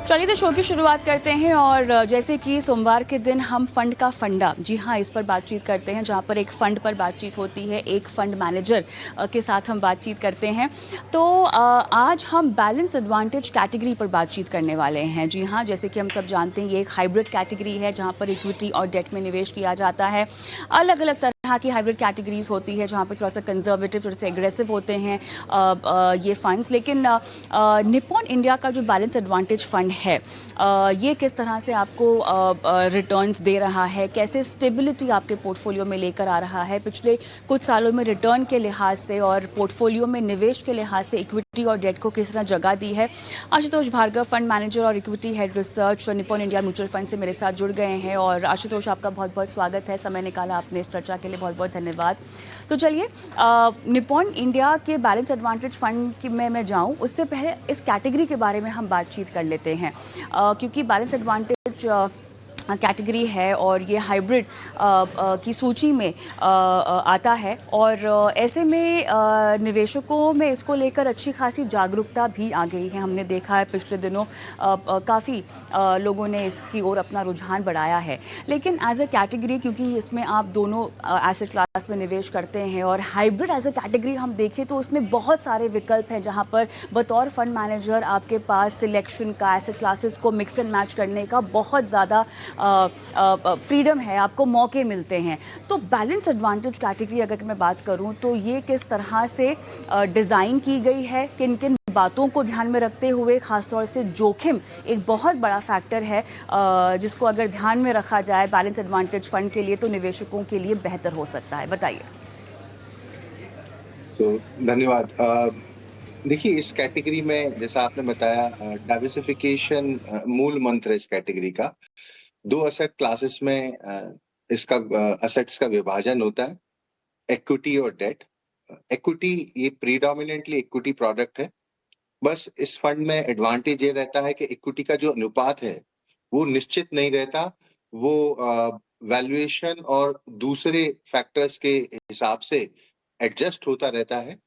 चलिए तो शो की शुरुआत करते हैं और जैसे कि सोमवार के दिन हम फंड का फंडा जी हाँ इस पर बातचीत करते हैं जहां पर एक फ़ंड पर बातचीत होती है, एक फ़ंड मैनेजर के साथ हम बातचीत करते हैं। तो आज हम बैलेंस एडवांटेज कैटेगरी पर बातचीत करने वाले हैं। जी हाँ, जैसे कि हम सब जानते हैं ये एक हाइब्रिड कैटेगरी है जहाँ पर इक्विटी और डेट में निवेश किया जाता है। अलग अलग तरह की हाइब्रिड कैटेगरीज होती है जहाँ पर थोड़ा सा कंजर्वेटिव, थोड़े से एग्रेसिव होते हैं ये फंड्स। लेकिन निप्पॉन इंडिया का जो बैलेंस एडवांटेज फ़ंड है ये किस तरह से आपको रिटर्न्स दे रहा है, कैसे स्टेबिलिटी आपके पोर्टफोलियो में लेकर आ रहा है पिछले कुछ सालों में रिटर्न के लिहाज से और पोर्टफोलियो में निवेश के लिहाज से इक्विटी और डेट को किस तरह जगह दी है। आशुतोष भार्गव, फंड मैनेजर और equity head research Nippon India mutual fund से मेरे साथ जुड़ गए हैं। और आशुतोष, आपका बहुत बहुत स्वागत है, समय निकाला आपने इस चर्चा के लिए, बहुत बहुत धन्यवाद। तो चलिए निप्पॉन इंडिया के बैलेंस एडवांटेज फंड में मैं जाऊं उससे पहले इस कैटेगरी के बारे में हम बातचीत कर लेते हैं क्योंकि बैलेंस एडवांटेज कैटेगरी है और ये हाइब्रिड की सूची में आता है और ऐसे में निवेशकों में इसको लेकर अच्छी खासी जागरूकता भी आ गई है। हमने देखा है पिछले दिनों काफ़ी लोगों ने इसकी ओर अपना रुझान बढ़ाया है। लेकिन एज अ कैटेगरी, क्योंकि इसमें आप दोनों एसेट क्लास में निवेश करते हैं और हाइब्रिड एज अ कैटेगरी हम देखें तो उसमें बहुत सारे विकल्प हैं जहाँ पर बतौर फंड मैनेजर आपके पास सिलेक्शन का, एसेट क्लासेस को मिक्स एंड मैच करने का बहुत ज़्यादा फ्रीडम है, आपको मौके मिलते हैं। तो बैलेंस एडवांटेज कैटेगरी अगर मैं बात करूं तो ये किस तरह से डिज़ाइन की गई है, किन किन बातों को ध्यान में रखते हुए, खासतौर से जोखिम एक बहुत बड़ा फैक्टर है जिसको अगर ध्यान में रखा जाए बैलेंस एडवांटेज फंड के लिए तो निवेशकों के लिए बेहतर हो सकता है, बताइए। तो धन्यवाद। देखिए, इस कैटेगरी में जैसा आपने बताया, डाइवर्सिफिकेशन मूल मंत्र है इस कैटेगरी का। दो असेट क्लासेस में इसका असेट्स का विभाजन होता है, इक्विटी और डेट। इक्विटी ये प्रीडोमिनेंटली इक्विटी प्रोडक्ट है। बस इस फंड में एडवांटेज ये रहता है कि इक्विटी का जो अनुपात है वो निश्चित नहीं रहता, वो वैल्यूएशन और दूसरे फैक्टर्स के हिसाब से एडजस्ट होता रहता है।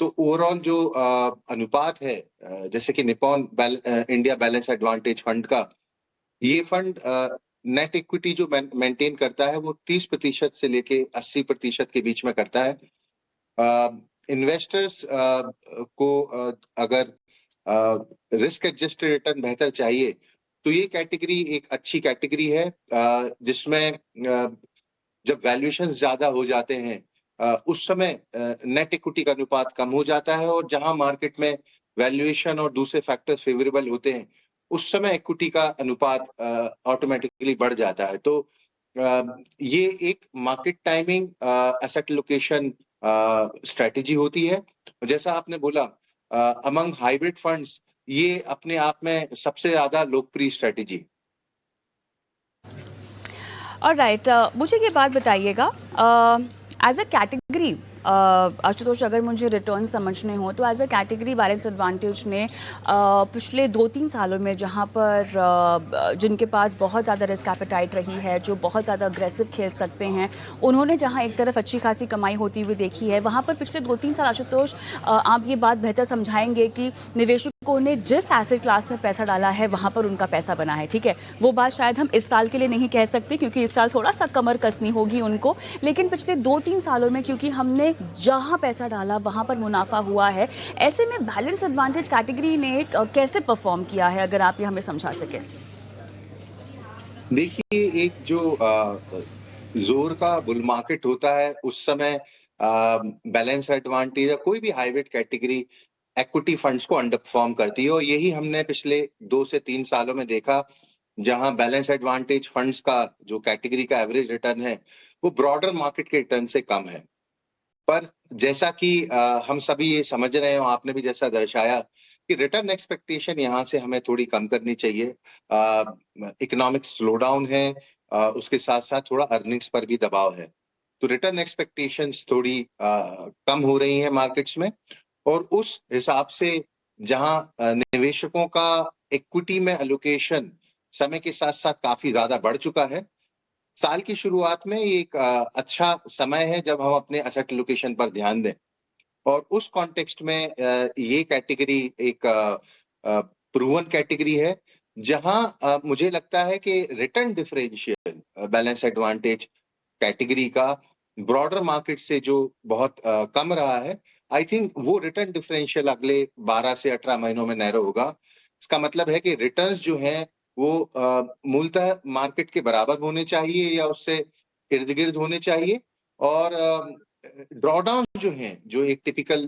तो ओवरऑल जो अनुपात है, जैसे कि Nippon India balance advantage fund का, ये फंड नेट इक्विटी जो मेंटेन करता है वो 30% से लेके 80% के बीच में करता है। इन्वेस्टर्स को अगर रिस्क एडजस्टेड रिटर्न बेहतर चाहिए तो ये कैटेगरी एक अच्छी कैटेगरी है, जिसमें जब वैल्यूएशन ज्यादा हो जाते हैं उस समय नेट इक्विटी का अनुपात कम हो जाता है, और जहां मार्केट में वैल्यूएशन और दूसरे फैक्टर्स फेवरेबल होते हैं उस समय इक्विटी का अनुपात ऑटोमेटिकली बढ़ जाता है। तो ये एक market timing asset location strategy होती है। जैसा आपने बोला, अमंग हाइब्रिड फंड्स ये अपने आप में सबसे ज्यादा लोकप्रिय स्ट्रेटेजी। ऑलराइट, मुझे ये बात बताइएगा एज अ कैटेगरी, आशुतोष, अगर मुझे रिटर्न समझने हो तो as a category balance advantage ने पिछले 2-3 सालों में जहां पर जिनके पास बहुत ज़्यादा रिस्क एपेटाइट रही है, जो बहुत ज़्यादा अग्रेसिव खेल सकते हैं, उन्होंने जहां एक तरफ अच्छी खासी कमाई होती हुई देखी है, वहां पर पिछले 2-3 साल आशुतोष आप ये बात बेहतर समझाएंगे कि निवेशकों ने जिस एसेट क्लास में पैसा डाला है वहां पर उनका पैसा बना है। ठीक है, वो बात शायद हम इस साल के लिए नहीं कह सकते क्योंकि इस साल थोड़ा सा कमर कसनी होगी उनको, लेकिन पिछले 2-3 सालों में क्योंकि हमने जहां पैसा डाला वहां पर मुनाफा हुआ है, ऐसे में बैलेंस एडवांटेज कैटेगरी ने कैसे परफॉर्म किया है, अगर आप ये हमें समझा सके। देखिए, एक जो जोर का बुल मार्केट होता है उस समय बैलेंस एडवांटेज या कोई भी हाइब्रिड कैटेगरी इक्विटी फंड्स को अंडर परफॉर्म करती है, और यही हमने पिछले 2 से 3 सालों में देखा, जहां बैलेंस एडवांटेज फंड्स का जो कैटेगरी का एवरेज रिटर्न है वो ब्रॉडर मार्केट के रिटर्न से कम है। पर जैसा कि हम सभी ये समझ रहे हैं, और आपने भी जैसा दर्शाया कि रिटर्न एक्सपेक्टेशन यहाँ से हमें थोड़ी कम करनी चाहिए। इकोनॉमिक स्लोडाउन है, उसके साथ साथ थोड़ा अर्निंग्स पर भी दबाव है, तो रिटर्न एक्सपेक्टेशंस थोड़ी कम हो रही हैं मार्केट्स में। और उस हिसाब से जहां निवेशकों का इक्विटी में एलोकेशन समय के साथ साथ काफी ज्यादा बढ़ चुका है, साल की शुरुआत में ये एक अच्छा समय है जब हम अपने एसेट एलोकेशन पर ध्यान दें। और उस कॉन्टेक्स्ट में ये कैटेगरी एक प्रूवन कैटेगरी है, जहां मुझे लगता है कि return differential balance advantage category का ब्रॉडर मार्केट से जो बहुत कम रहा है, आई थिंक वो रिटर्न डिफरेंशियल अगले 12 से 18 महीनों में नैरो होगा। इसका मतलब है कि रिटर्न्स जो हैं वो मूलतः मार्केट के बराबर होने चाहिए या उससे इर्द-गिर्द होने चाहिए, और ड्रॉडाउन जो हैं, जो एक टिपिकल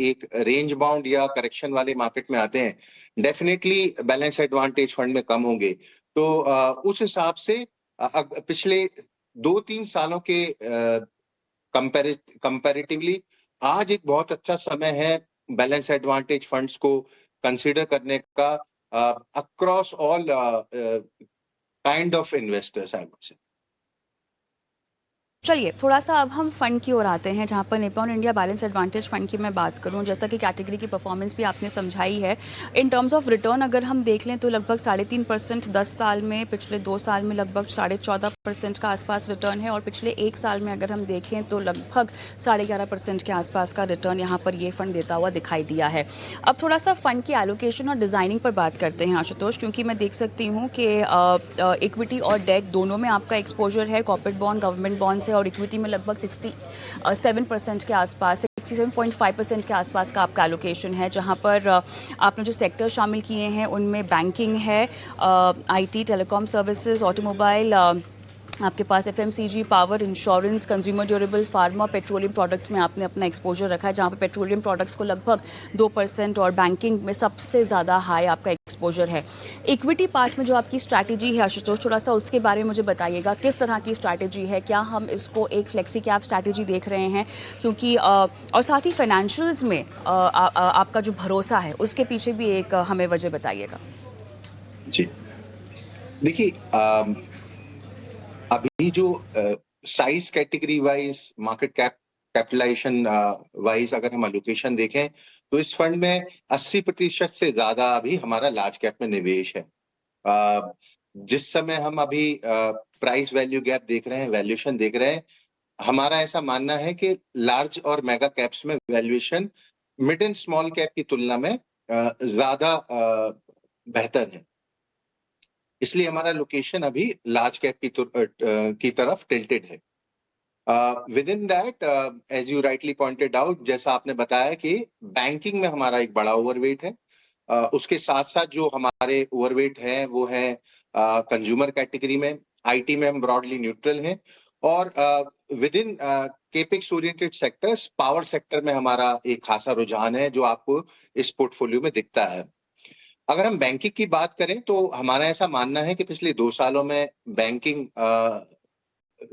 एक रेंज बाउंड या करेक्शन वाले मार्केट में आते हैं, डेफिनिटली बैलेंस एडवांटेज फंड में कम होंगे। तो उस हिसाब से पिछले 2-3 सालों के कंपैरेटिवली आज एक बहुत अच्छा समय है बैलेंस एडवांटेज फंड्स को कंसीडर करने का across all kind of investors, I would say. चलिए थोड़ा सा अब हम फंड की ओर आते हैं, जहाँ पर Nippon India balance advantage fund की मैं बात करूँ, जैसा कि कैटेगरी की परफॉर्मेंस भी आपने समझाई है। इन टर्म्स ऑफ रिटर्न अगर हम देख लें तो लगभग 3.5% 10 साल में, पिछले 2 साल में लगभग 14.5% का आसपास रिटर्न है, और पिछले 1 साल में अगर हम देखें तो लगभग 11.5% के आसपास का रिटर्न यहाँ पर ये फंड देता हुआ दिखाई दिया है। अब थोड़ा सा फंड की एलोकेशन और डिज़ाइनिंग पर बात करते हैं आशुतोष, क्योंकि मैं देख सकती हूँ कि इक्विटी और डेट दोनों में आपका एक्सपोजर है, कॉर्पोरेट बॉन्ड, गवर्नमेंट बॉन्ड और इक्विटी में लगभग 67% के आसपास, 67.5% के आसपास का आपका एलोकेशन है, जहां पर आपने जो सेक्टर शामिल किए हैं उनमें बैंकिंग है, आईटी, टेलीकॉम सर्विसेज, ऑटोमोबाइल, आपके पास FMCG, power, insurance, consumer durable, pharma, petroleum products में आपने अपना एक्सपोजर रखा है, जहाँ पे पेट्रोलियम प्रोडक्ट्स को लगभग 2% और बैंकिंग में सबसे ज़्यादा हाई आपका एक्सपोजर है। इक्विटी पार्ट में जो आपकी स्ट्रैटेजी है आशुतोष, थोड़ा सा उसके बारे में मुझे बताइएगा, किस तरह की स्ट्रैटेजी है, क्या हम इसको एक फ्लेक्सी कैप स्ट्रैटेजी देख रहे हैं, क्योंकि और साथ ही फाइनेंशियल्स में आपका जो भरोसा है उसके पीछे भी एक हमें वजह बताइएगा। जी, देखिए, अभी जो size category wise market capitalisation wise अगर हम एलोकेशन देखें तो इस फंड में 80% से ज्यादा अभी हमारा लार्ज कैप में निवेश है। जिस समय हम अभी प्राइस वैल्यू गैप देख रहे हैं, वैल्यूएशन देख रहे हैं, हमारा ऐसा मानना है कि लार्ज और मेगा कैप्स में valuation mid and small cap की तुलना में ज्यादा बेहतर है। इसलिए हमारा लोकेशन अभी लार्ज कैप की तरफ टिल्टेड है। Within that, as you rightly pointed out, जैसा आपने बताया कि बैंकिंग में हमारा एक बड़ा ओवरवेट है। उसके साथ साथ जो हमारे ओवरवेट है वो है कंज्यूमर कैटेगरी में, आईटी में हम ब्रॉडली न्यूट्रल हैं, और with in capex oriented sectors, power sector में हमारा एक खासा रुझान है जो आपको इस पोर्टफोलियो में दिखता है। अगर हम बैंकिंग की बात करें तो हमारा ऐसा मानना है कि पिछले 2 सालों में बैंकिंग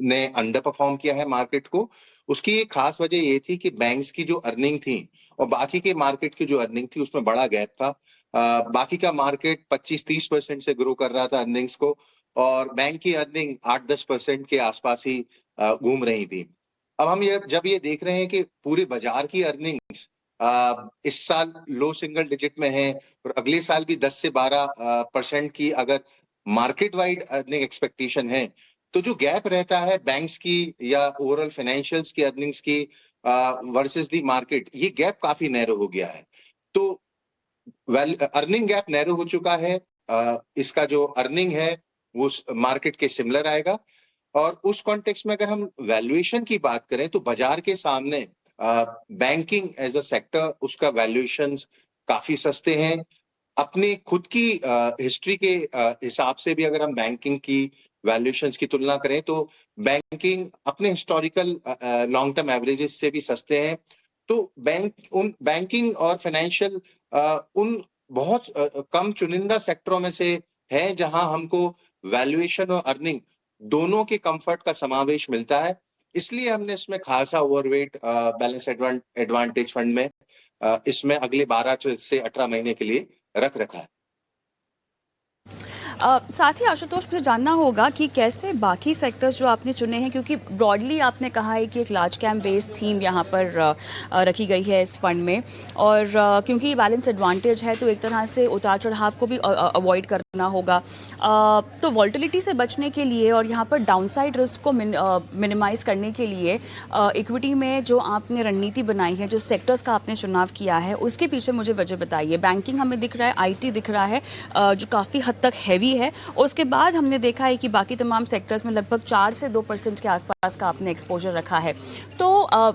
ने अंडर परफॉर्म किया है मार्केट को। उसकी एक खास वजह ये थी कि बैंक्स की जो अर्निंग थी और बाकी के मार्केट की जो अर्निंग थी उसमें बड़ा गैप था। बाकी का मार्केट 25-30% से ग्रो कर रहा था अर्निंग्स को, और बैंक की अर्निंग 8-10% के आसपास ही घूम रही थी। अब हम जब ये देख रहे हैं कि पूरे बाजार की अर्निंग्स इस साल लो सिंगल डिजिट में है और अगले साल भी 10 से 12% की अगर मार्केट वाइड अर्निंग एक्सपेक्टेशन है, तो जो गैप रहता है बैंक्स की या ओवरऑल फाइनेंशियल्स की अर्निंग्स की वर्सेस दी मार्केट, ये गैप काफी नैरो हो गया है। तो अर्निंग गैप नैरो हो चुका है। इसका जो अर्निंग है वो मार्केट के सिमिलर आएगा, और उस कॉन्टेक्स्ट में अगर हम वैल्यूएशन की बात करें तो बाजार के सामने बैंकिंग एज अ सेक्टर, उसका वैल्यूएशंस काफी सस्ते हैं। अपनी खुद की हिस्ट्री के हिसाब से भी अगर हम बैंकिंग की वैल्यूएशंस की तुलना करें तो बैंकिंग अपने हिस्टोरिकल लॉन्ग टर्म एवरेजेस से भी सस्ते हैं। तो बैंकिंग और फाइनेंशियल उन बहुत कम चुनिंदा सेक्टरों में से है जहां हमको वैल्यूएशन और अर्निंग दोनों के कंफर्ट का समावेश मिलता है। इसलिए हमने इसमें खासा ओवरवेट बैलेंस एडवांटेज फंड में इसमें अगले 12 से 18 महीने के लिए रख रखा है। साथ ही आशुतोष मुझे जानना होगा कि कैसे बाकी सेक्टर्स जो आपने चुने हैं, क्योंकि ब्रॉडली आपने कहा है कि एक लार्ज कैम बेस्ड थीम यहाँ पर रखी गई है इस फंड में, और क्योंकि बैलेंस एडवांटेज है तो एक तरह से उतार चढ़ाव को भी अवॉइड करना होगा। तो वॉल्टिलिटी से बचने के लिए और यहाँ पर डाउनसाइड रिस्क को मिनिमाइज करने के लिए इक्विटी में जो आपने रणनीति बनाई है, जो सेक्टर्स का आपने चुनाव किया है, उसके पीछे मुझे वजह बताइए। बैंकिंग हमें दिख रहा है, आईटी दिख रहा है जो काफ़ी हद तक हैवी है। उसके बाद हमने देखा है कि बाकी तमाम सेक्टर्स में लगभग 4 से 2% के आसपास का आपने एक्सपोजर रखा है। तो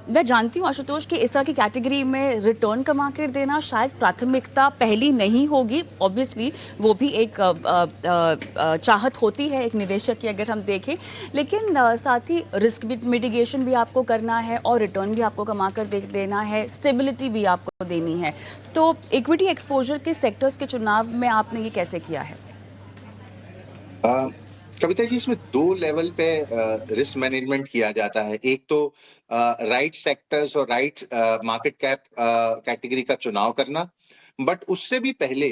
मैं जानती हूँ आशुतोष कि इस तरह की कैटेगरी में रिटर्न कमा कर देना शायद प्राथमिकता पहली नहीं होगी। ऑब्वियसली वो भी एक चाहत होती है एक निवेशक की, अगर हम देखें, लेकिन साथ ही रिस्क मिटिगेशन भी आपको करना है और रिटर्न भी आपको कमा कर देना है, स्टेबिलिटी भी आपको देनी है। तो इक्विटी एक्सपोजर के सेक्टर्स के चुनाव में आपने ये कैसे किया है? कविता जी, इसमें 2 लेवल पे रिस्क मैनेजमेंट किया जाता है। एक तो राइट सेक्टर्स और राइट मार्केट कैप कैटेगरी का चुनाव करना, बट उससे भी पहले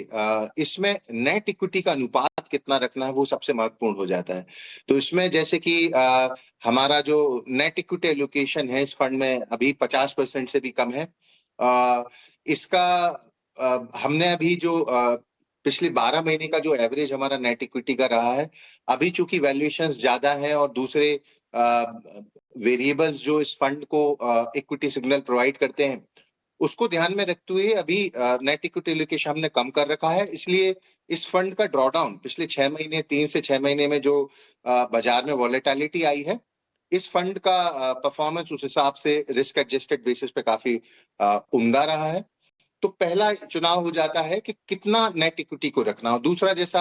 इसमें नेट इक्विटी का अनुपात कितना रखना है वो सबसे महत्वपूर्ण हो जाता है। तो इसमें जैसे कि हमारा जो नेट इक्विटी एलोकेशन है इस फंड में अभी 50% से भी कम है। इसका हमने अभी जो पिछले 12 महीने का जो एवरेज हमारा नेट इक्विटी का रहा है, अभी चूंकि वैल्यूएशंस ज्यादा हैं और दूसरे वेरिएबल्स जो इस फंड को इक्विटी सिग्नल प्रोवाइड करते हैं, उसको ध्यान में रखते हुए अभी नेट इक्विटी एलोकेशन हमने कम कर रखा है। इसलिए इस फंड का ड्रॉडाउन पिछले 6 महीने, 3 से 6 महीने में जो बाजार में वॉलेटिलिटी आई है, इस फंड का परफॉर्मेंस उस हिसाब से रिस्क एडजस्टेड बेसिस पे काफी उम्दा रहा है। तो पहला चुनाव हो जाता है कि कितना नेट इक्विटी को रखना। और दूसरा, जैसा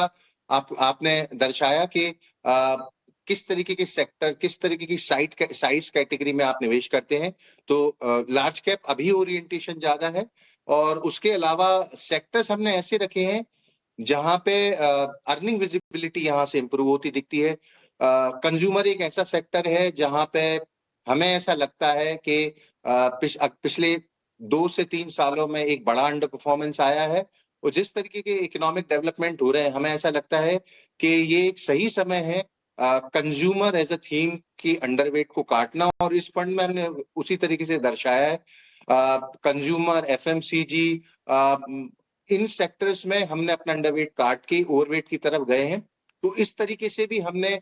आपने दर्शाया कि किस तरीके के सेक्टर, किस तरीके की साइज कैटेगरी में आप निवेश करते हैं, तो लार्ज कैप अभी ओरिएंटेशन ज्यादा है। और उसके अलावा सेक्टर्स हमने ऐसे रखे हैं जहां पे अर्निंग विजिबिलिटी यहां से इंप्रूव होती दिखती है। कंज्यूमर एक ऐसा सेक्टर है जहां पे हमें ऐसा लगता है कि पिछले 2 से 3 सालों में एक बड़ा अंडर परफॉर्मेंस आया है, और जिस तरीके के इकोनॉमिक डेवलपमेंट हो रहे हैं, हमें ऐसा लगता है कि ये एक सही समय है कंज्यूमर एज अ थीम की अंडरवेट को काटना। और इस फंड में हमने उसी तरीके से दर्शाया है कंज्यूमर, एफएमसीजी, इन सेक्टर्स में हमने अपना अंडरवेट काट के ओवरवेट की तरफ गए हैं। तो इस तरीके से भी हमने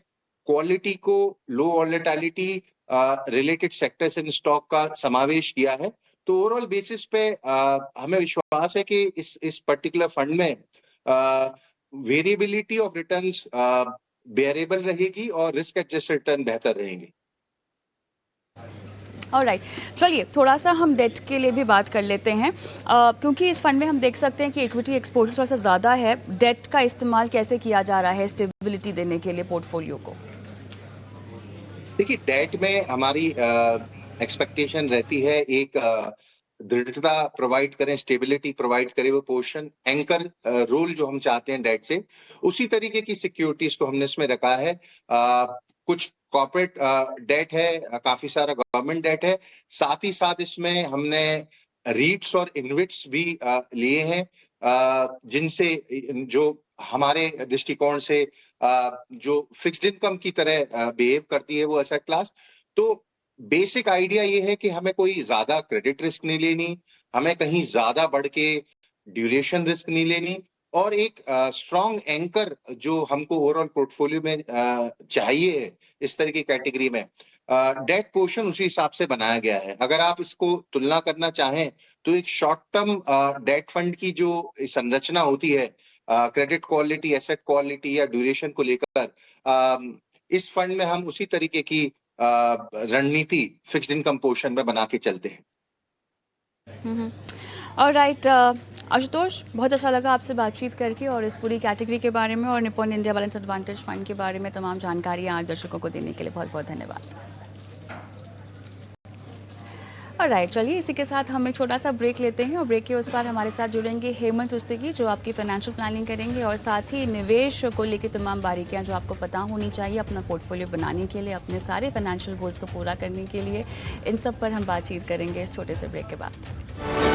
क्वालिटी को लो वॉलेटिलिटी रिलेटेड सेक्टर्स इन स्टॉक का समावेश किया है। तो ओवरऑल बेसिस पे हमें विश्वास है कि इस पर्टिकुलर फंड में वेरिएबिलिटी ऑफ रिटर्न्स बेयरेबल रहेगी और रिस्क एडजस्टेड रिटर्न बेहतर रहेंगे। ऑलराइट, चलिए थोड़ा सा हम डेट के लिए भी बात कर लेते हैं, क्योंकि इस फंड में हम देख सकते हैं कि इक्विटी एक्सपोजर थोड़ा सा ज़्यादा है। डेट का इस्तेमाल कैसे किया जा रहा है स्टेबिलिटी देने के लिए पोर्टफोलियो को? देखिए, डेट में हमारी एक्सपेक्टेशन रहती है एक दृढ़ता प्रोवाइड करें, स्टेबिलिटी प्रोवाइड करे वो पोर्शन, एंकर रोल जो हम चाहते हैं डेट से, उसी तरीके की सिक्योरिटीज को हमने इसमें रखा है। कुछ कॉर्पोरेट डेट है, काफी सारा गवर्नमेंट डेट है, साथ ही साथ इसमें हमने रीट्स और इनविट्स भी लिए हैं, जिनसे जो हमारे दृष्टिकोण से जो फिक्स्ड इनकम की तरह बिहेव करती है वो एसेट क्लास। तो बेसिक आइडिया ये है कि हमें कोई ज्यादा क्रेडिट रिस्क नहीं लेनी, हमें कहीं ज्यादा बढ़ के ड्यूरेशन रिस्क नहीं लेनी, और एक स्ट्रॉन्ग एंकर जो हमको ओवरऑल पोर्टफोलियो में चाहिए इस तरह की कैटेगरी में, डेट पोर्शन उसी हिसाब से बनाया गया है। अगर आप इसको तुलना करना चाहें तो एक शॉर्ट टर्म डेट फंड की जो संरचना होती है क्रेडिट क्वालिटी, एसेट क्वालिटी या ड्यूरेशन को लेकर, इस फंड में हम उसी तरीके की रणनीति फिक्स्ड इनकम पोर्शन में बना के चलते हैं। ऑलराइट, आशुतोष, बहुत अच्छा लगा आपसे बातचीत करके और इस पूरी कैटेगरी के बारे में और Nippon India balance advantage fund के बारे में तमाम जानकारियां आज दर्शकों को देने के लिए बहुत बहुत धन्यवाद। ऑलराइट, चलिए इसी के साथ हम एक छोटा सा ब्रेक लेते हैं और ब्रेक के उस पार हमारे साथ जुड़ेंगे हेमंत उस्तेगी, जो आपकी फाइनेंशियल प्लानिंग करेंगे और साथ ही निवेश को लेकर तमाम बारीकियां जो आपको पता होनी चाहिए अपना पोर्टफोलियो बनाने के लिए, अपने सारे फाइनेंशियल गोल्स को पूरा करने के लिए। इन सब पर हम बातचीत करेंगे इस छोटे से ब्रेक के बाद।